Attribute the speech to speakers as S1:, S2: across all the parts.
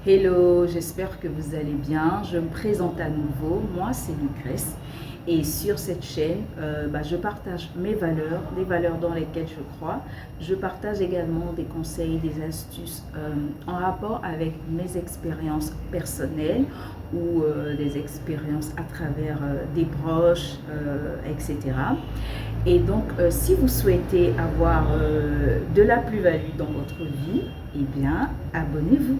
S1: Hello, j'espère que vous allez bien. Je me présente à nouveau. Moi, c'est Lucrèce. Et sur cette chaîne, je partage mes valeurs, des valeurs dans lesquelles je crois. Je partage également des conseils, des astuces en rapport avec mes expériences personnelles ou des expériences à travers des proches, etc. Et donc, si vous souhaitez avoir de la plus-value dans votre vie, eh bien, abonnez-vous.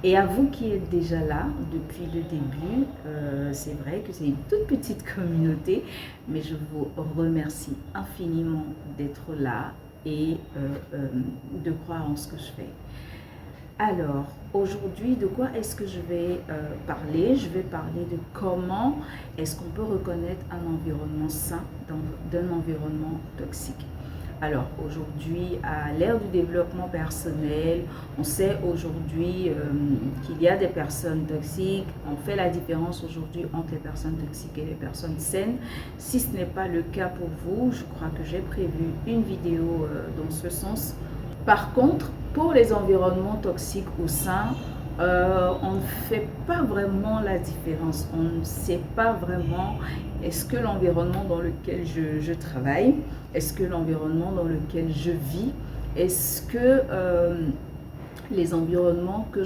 S1: Et à vous qui êtes déjà là depuis le début, c'est vrai que c'est une toute petite communauté, mais je vous remercie infiniment d'être là et de croire en ce que je fais. Alors, aujourd'hui, de quoi est-ce que je vais parler? Je vais parler de comment est-ce qu'on peut reconnaître un environnement sain d'un environnement toxique. Alors aujourd'hui, à l'ère du développement personnel, on sait aujourd'hui qu'il y a des personnes toxiques. On fait la différence aujourd'hui entre les personnes toxiques et les personnes saines. Si ce n'est pas le cas pour vous, je crois que j'ai prévu une vidéo dans ce sens. Par contre, pour les environnements toxiques ou sains, on ne fait pas vraiment la différence. On ne sait pas vraiment est-ce que l'environnement dans lequel je travaille, est-ce que l'environnement dans lequel je vis, est-ce que les environnements que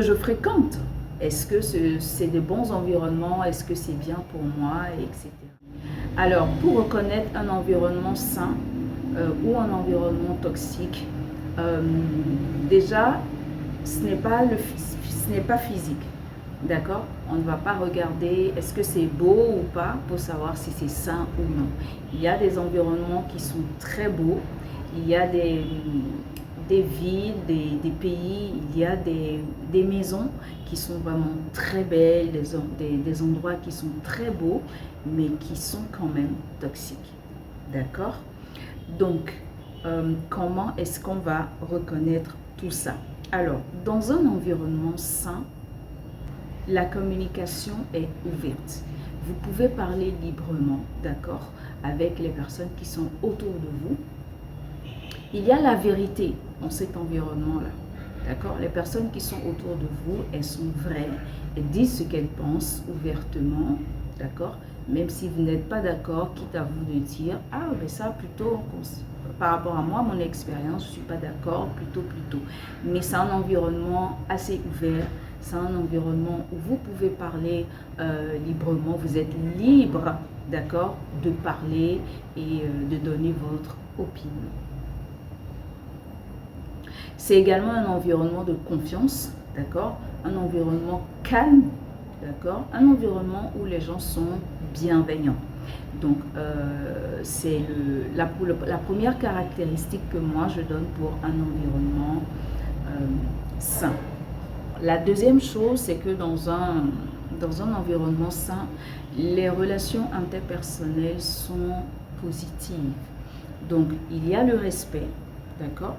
S1: je fréquente, est-ce que c'est des bons environnements, est-ce que c'est bien pour moi, etc. Alors, pour reconnaître un environnement sain ou un environnement toxique, déjà, ce n'est pas physique. D'accord? On ne va pas regarder est-ce que c'est beau ou pas pour savoir si c'est sain ou non. Il y a des environnements qui sont très beaux, il y a des villes, des pays, il y a des maisons qui sont vraiment très belles, des endroits qui sont très beaux, mais qui sont quand même toxiques. D'accord? Donc, comment est-ce qu'on va reconnaître tout ça? Alors, dans un environnement sain, la communication est ouverte. Vous pouvez parler librement, d'accord, avec les personnes qui sont autour de vous. Il y a la vérité dans cet environnement-là, d'accord. Les personnes qui sont autour de vous, elles sont vraies, elles disent ce qu'elles pensent ouvertement, d'accord. Même si vous n'êtes pas d'accord, quitte à vous de dire « Ah, mais ça, plutôt, par rapport à moi, mon expérience, je ne suis pas d'accord, plutôt. » Mais c'est un environnement assez ouvert, c'est un environnement où vous pouvez parler librement, vous êtes libre, d'accord, de parler et de donner votre opinion. C'est également un environnement de confiance, d'accord, un environnement calme, d'accord, un environnement où les gens sont bienveillants. Donc, c'est la première caractéristique que moi je donne pour un environnement sain. La deuxième chose, c'est que dans un environnement sain, les relations interpersonnelles sont positives. Donc, il y a le respect, d'accord?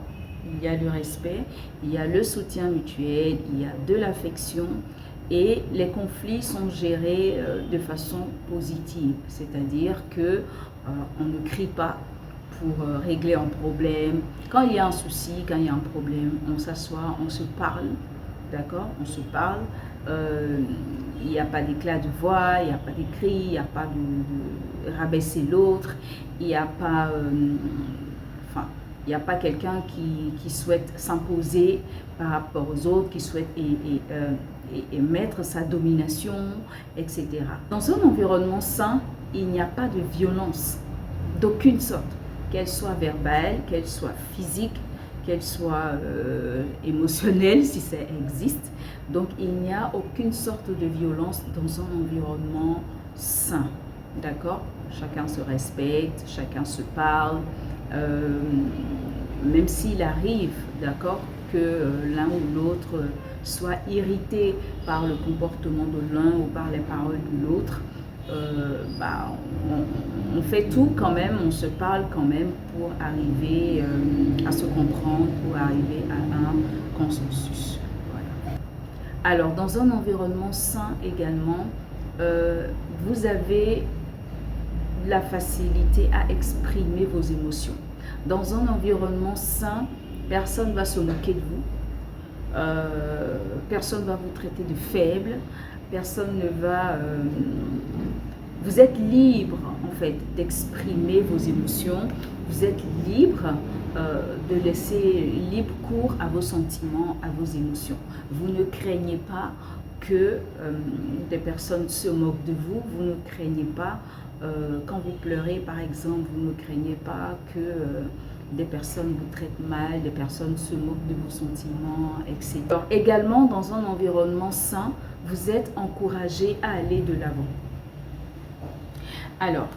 S1: Il y a le respect, il y a le soutien mutuel, il y a de l'affection et les conflits sont gérés de façon positive. C'est-à-dire que on ne crie pas pour régler un problème. Quand il y a un souci, quand il y a un problème, on s'assoit, on se parle. D'accord? On se parle, il n'y a pas d'éclat de voix, il n'y a pas de cris, il n'y a pas de rabaisser l'autre, il n'y a pas, il n'y a pas quelqu'un qui souhaite s'imposer par rapport aux autres, qui souhaite et mettre sa domination, etc. Dans un environnement sain, il n'y a pas de violence d'aucune sorte, qu'elle soit verbale, qu'elle soit physique, qu'elle soit émotionnelle si ça existe. Donc il n'y a aucune sorte de violence dans un environnement sain, d'accord? Chacun se respecte, chacun se parle, même s'il arrive, d'accord, que l'un ou l'autre soit irrité par le comportement de l'un ou par les paroles de l'autre, on fait tout quand même, on se parle quand même pour arriver à se comprendre, pour arriver à un consensus. Voilà. Alors, dans un environnement sain également, vous avez la facilité à exprimer vos émotions. Dans un environnement sain, personne ne va se moquer de vous, personne ne va vous traiter de faible, personne ne va... vous êtes libre en fait d'exprimer vos émotions, vous êtes libre de laisser libre cours à vos sentiments, à vos émotions. Vous ne craignez pas que des personnes se moquent de vous, vous ne craignez pas quand vous pleurez par exemple, vous ne craignez pas que des personnes vous traitent mal, des personnes se moquent de vos sentiments, etc. Alors, également, dans un environnement sain, vous êtes encouragé à aller de l'avant. Alors,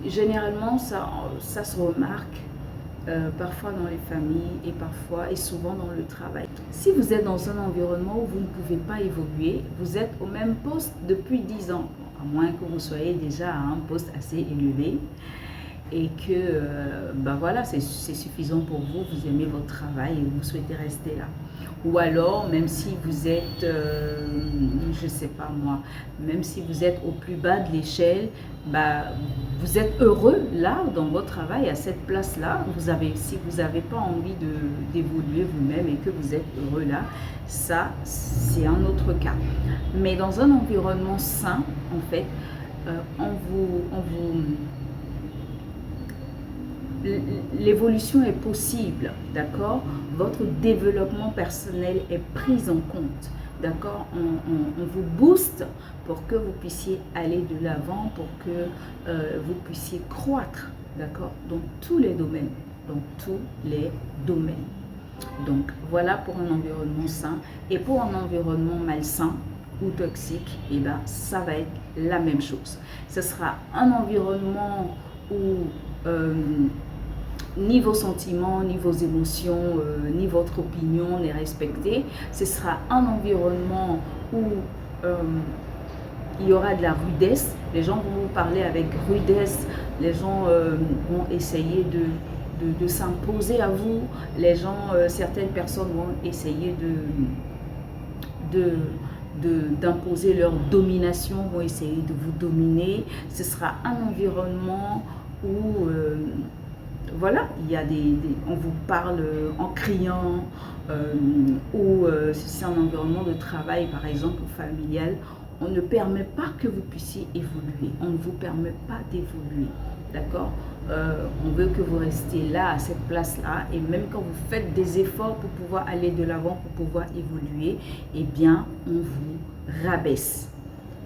S1: généralement, ça se remarque parfois dans les familles et parfois et souvent dans le travail. Si vous êtes dans un environnement où vous ne pouvez pas évoluer, vous êtes au même poste depuis 10 ans, à moins que vous soyez déjà à un poste assez élevé et que ben voilà, c'est suffisant pour vous, vous aimez votre travail et vous souhaitez rester là. Ou alors, même si vous êtes, je ne sais pas moi, même si vous êtes au plus bas de l'échelle, bah, vous êtes heureux là, dans votre travail, à cette place-là. Si vous n'avez pas envie d'évoluer vous-même et que vous êtes heureux là, ça, c'est un autre cas. Mais dans un environnement sain, en fait, l'évolution est possible, d'accord? Votre développement personnel est pris en compte, d'accord? On vous booste pour que vous puissiez aller de l'avant, pour que vous puissiez croître, d'accord? Dans tous les domaines, dans tous les domaines. Donc, voilà pour un environnement sain. Et pour un environnement malsain ou toxique, eh ben, ça va être la même chose. Ce sera un environnement où ni vos sentiments, ni vos émotions, ni votre opinion n'est respectée. Ce sera un environnement où il y aura de la rudesse. Les gens vont vous parler avec rudesse. Les gens vont essayer de s'imposer à vous. Les gens, certaines personnes vont essayer d'imposer leur domination, vont essayer de vous dominer. Ce sera un environnement où voilà, il y a on vous parle en criant, ou si c'est un environnement de travail, par exemple, ou familial, on ne permet pas que vous puissiez évoluer, on ne vous permet pas d'évoluer, d'accord? On veut que vous restiez là, à cette place-là, et même quand vous faites des efforts pour pouvoir aller de l'avant, pour pouvoir évoluer, eh bien, on vous rabaisse.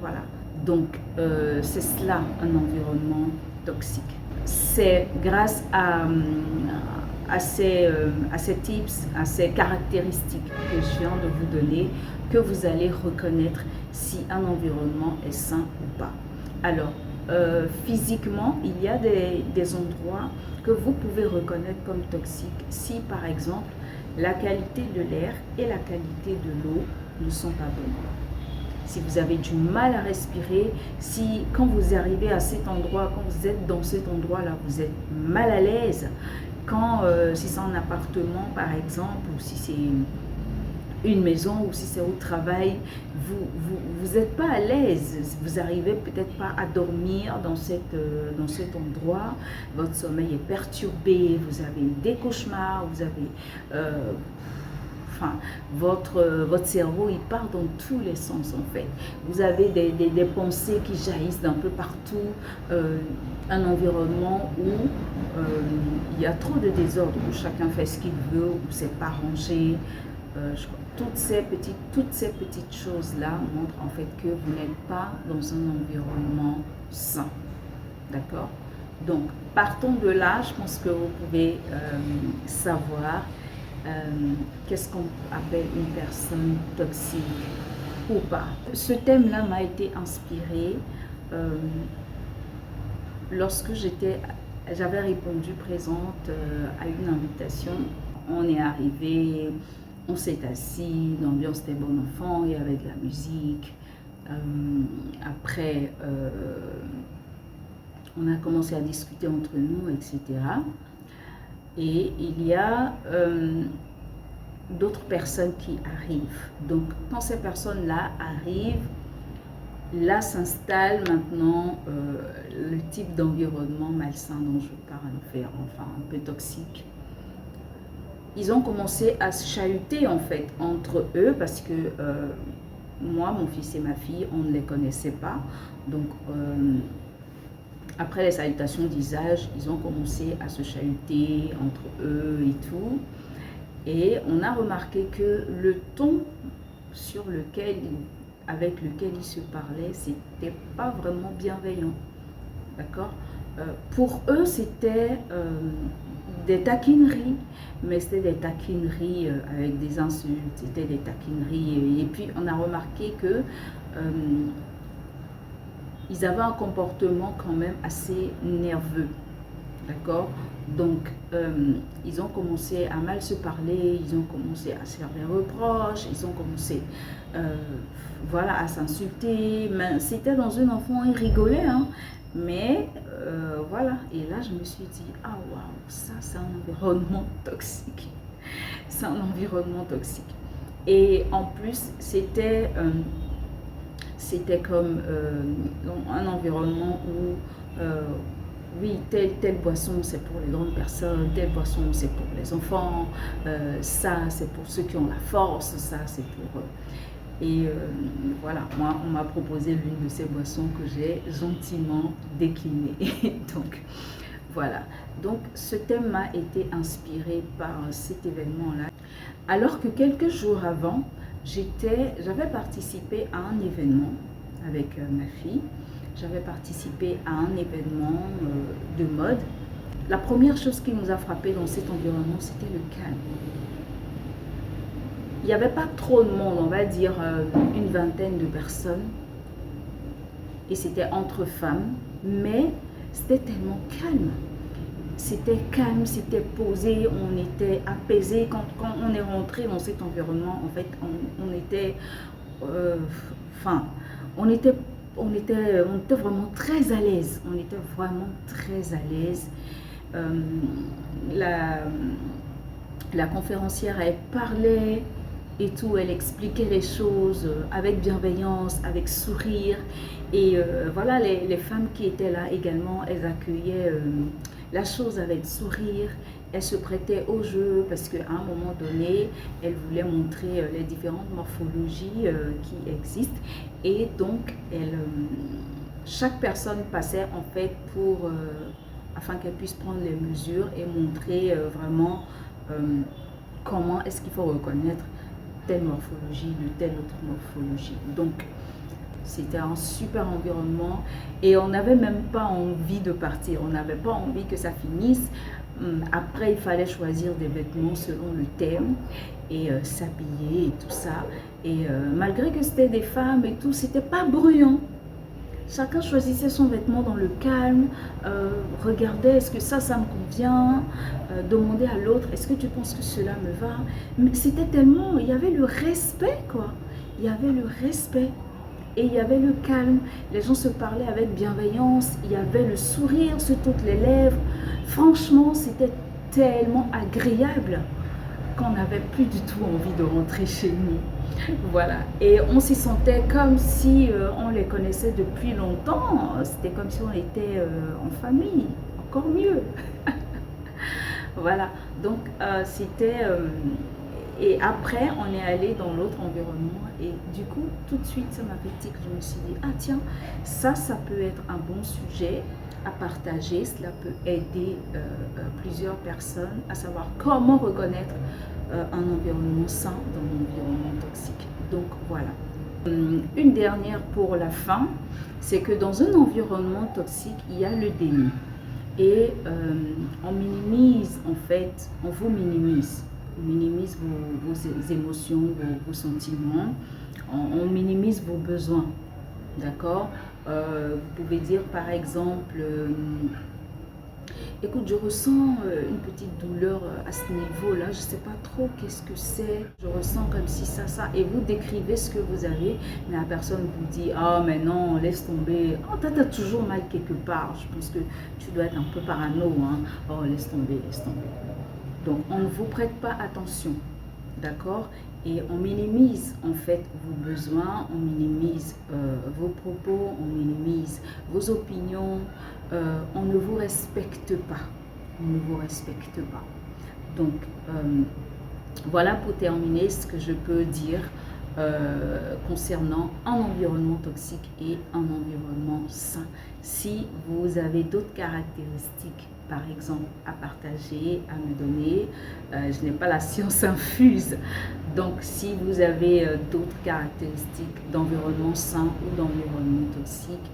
S1: Voilà, donc c'est cela un environnement toxique. C'est grâce à ces tips, à ces caractéristiques que je viens de vous donner que vous allez reconnaître si un environnement est sain ou pas. Alors, physiquement, il y a des endroits que vous pouvez reconnaître comme toxiques si, par exemple, la qualité de l'air et la qualité de l'eau ne sont pas bonnes. Si vous avez du mal à respirer, si quand vous arrivez à cet endroit, quand vous êtes dans cet endroit-là, vous êtes mal à l'aise, quand si c'est un appartement par exemple, ou si c'est une maison, ou si c'est au travail, vous n'êtes pas à l'aise, vous n'arrivez peut-être pas à dormir dans cet endroit, votre sommeil est perturbé, vous avez des cauchemars, vous avez... enfin, votre cerveau, il part dans tous les sens en fait. Vous avez des pensées qui jaillissent d'un peu partout, un environnement où il y a trop de désordre, où chacun fait ce qu'il veut, où c'est pas rangé. Toutes ces petites choses-là montrent en fait que vous n'êtes pas dans un environnement sain. D'accord? Donc, partons de là, je pense que vous pouvez savoir qu'est-ce qu'on appelle une personne toxique ou pas. Ce thème-là m'a été inspiré lorsque j'avais répondu présente à une invitation. On est arrivé, on s'est assis, l'ambiance était bon enfant, il y avait de la musique. Après, on a commencé à discuter entre nous, etc. Et il y a d'autres personnes qui arrivent. Donc, quand ces personnes-là arrivent, là s'installe maintenant le type d'environnement malsain dont je parle, enfin un peu toxique. Ils ont commencé à se chahuter en fait entre eux parce que moi, mon fils et ma fille, on ne les connaissait pas. Donc après les salutations d'usage, ils ont commencé à se chahuter entre eux et tout. Et on a remarqué que le ton avec lequel ils se parlaient, c'était pas vraiment bienveillant. D'accord? Pour eux, c'était des taquineries, mais c'était des taquineries avec des insultes, c'était des taquineries. Et puis, on a remarqué que ils avaient un comportement quand même assez nerveux. D'accord? Donc, ils ont commencé à mal se parler, ils ont commencé à se faire des reproches, ils ont commencé voilà, à s'insulter. Mais c'était dans un enfant, ils rigolaient, hein. Mais voilà, et là je me suis dit, ah waouh, ça c'est un environnement toxique. C'est un environnement toxique. Et en plus, c'était comme un environnement où oui, telle boisson c'est pour les grandes personnes, telle boisson c'est pour les enfants, ça c'est pour ceux qui ont la force, ça c'est pour... Et voilà, moi on m'a proposé l'une de ces boissons que j'ai gentiment déclinée. Donc voilà, donc ce thème m'a été inspiré par cet événement-là. Alors que quelques jours avant, j'avais participé à un événement avec ma fille. J'avais participé à un événement de mode. La première chose qui nous a frappé dans cet environnement, c'était le calme. Il n'y avait pas trop de monde, on va dire une vingtaine de personnes. Et c'était entre femmes, mais c'était tellement calme. C'était calme, c'était posé, on était apaisé. Quand on est rentré dans cet environnement, en fait, on était vraiment très à l'aise. On était vraiment très à l'aise. La conférencière, elle parlait et tout, elle expliquait les choses avec bienveillance, avec sourire. Et voilà, les femmes qui étaient là également, elles accueillaient la chose avec sourire. Elles se prêtaient au jeu parce qu'à un moment donné, elles voulaient montrer les différentes morphologies qui existent. Et donc, chaque personne passait en fait afin qu'elle puisse prendre les mesures et montrer vraiment comment est-ce qu'il faut reconnaître telle morphologie de telle autre morphologie. Donc, c'était un super environnement et on n'avait même pas envie de partir. On n'avait pas envie que ça finisse. Après, il fallait choisir des vêtements selon le thème et s'habiller et tout ça. Et malgré que c'était des femmes et tout, c'était pas bruyant. Chacun choisissait son vêtement dans le calme, regardait est-ce que ça me convient, demandait à l'autre est-ce que tu penses que cela me va. Mais c'était tellement, il y avait le respect quoi, il y avait le respect et il y avait le calme. Les gens se parlaient avec bienveillance, il y avait le sourire sur toutes les lèvres. Franchement, c'était tellement agréable qu'on n'avait plus du tout envie de rentrer chez nous. Voilà, et on s'y sentait comme si on les connaissait depuis longtemps. C'était comme si on était en famille, encore mieux. Voilà, donc c'était... et après, on est allé dans l'autre environnement et du coup, tout de suite, ça m'a fait tic. Je me suis dit, ah tiens, ça peut être un bon sujet à partager. Cela peut aider plusieurs personnes à savoir comment reconnaître un environnement sain dans l'environnement toxique. Donc voilà. Une dernière pour la fin, c'est que dans un environnement toxique, il y a le déni. Et on minimise, en fait, on vous minimise. On minimise vos émotions, vos sentiments. On minimise vos besoins. D'accord? Vous pouvez dire par exemple... écoute, je ressens une petite douleur à ce niveau-là, je ne sais pas trop qu'est-ce que c'est, je ressens comme si ça, et vous décrivez ce que vous avez, mais la personne vous dit, ah mais non, laisse tomber, oh t'as toujours mal quelque part, je pense que tu dois être un peu parano, hein. Oh laisse tomber, laisse tomber. Donc on ne vous prête pas attention, d'accord? et on minimise en fait vos besoins, on minimise vos propos, on minimise vos opinions, on ne vous respecte pas, on ne vous respecte pas. Donc voilà pour terminer ce que je peux dire concernant un environnement toxique et un environnement sain. Si vous avez d'autres caractéristiques, par exemple, à partager, à me donner, je n'ai pas la science infuse. Donc, si vous avez d'autres caractéristiques d'environnement sain ou d'environnement toxique,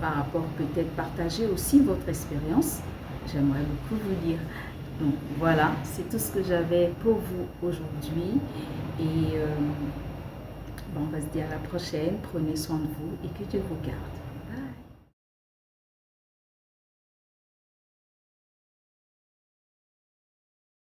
S1: par rapport, peut-être partager aussi votre expérience, j'aimerais beaucoup vous dire. Donc voilà, c'est tout ce que j'avais pour vous aujourd'hui. Et on va se dire à la prochaine. Prenez soin de vous et que Dieu vous garde.